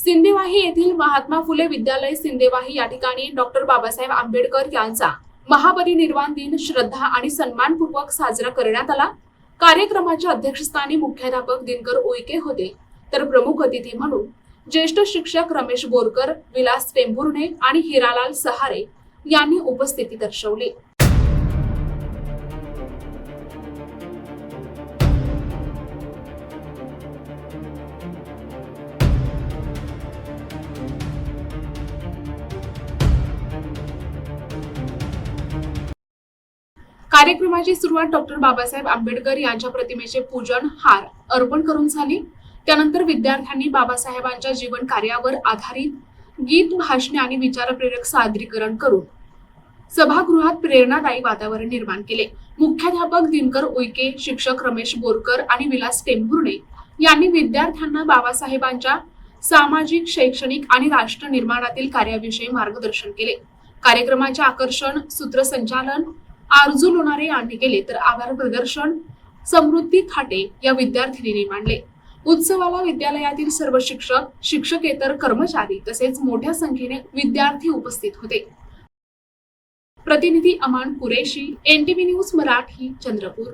सिंदेवाही येथील महात्मा फुले विद्यालय सिंदेवाही या ठिकाणी डॉक्टर बाबासाहेब आंबेडकर यांचा महापरिनिर्वाण दिन श्रद्धा आणि सन्मानपूर्वक साजरा करण्यात आला। कार्यक्रमाच्या अध्यक्षस्थानी मुख्याध्यापक दिनकर उईके होते, तर प्रमुख अतिथी म्हणून ज्येष्ठ शिक्षक रमेश बोरकर, विलास टेंभुर्णे आणि हिरालाल सहारे यांनी उपस्थिती दर्शवली। कार्यक्रमाची सुरुवात डॉक्टर बाबासाहेब आंबेडकर यांच्या प्रतिमेचे पूजन हार अर्पण करून झाली। त्यानंतर विद्यार्थ्यांनी बाबासाहेबांच्या जीवन कार्यावर आधारित गीत, भाषणे आणि विचारप्रेरक सादरीकरण करून सभागृहात प्रेरणादायी वातावरण निर्माण केले। मुख्याध्यापक दिनकर उईके, शिक्षक रमेश बोरकर आणि विलास टेंभुर्णे यांनी विद्यार्थ्यांना बाबासाहेबांच्या सामाजिक, शैक्षणिक आणि राष्ट्र निर्माणातील कार्याविषयी मार्गदर्शन केले। कार्यक्रमाचे आकर्षण सूत्रसंचालन आरजू लोणारे यांनी केले, तर आभार प्रदर्शन समृद्धी खाटे या विद्यार्थिनींनी मांडले। उत्सवाला विद्यालयातील सर्व शिक्षक, शिक्षकेतर कर्मचारी तसेच मोठ्या संख्येने विद्यार्थी उपस्थित होते। प्रतिनिधी अमान कुरेशी, NTV न्यूज मराठी, चंद्रपूर।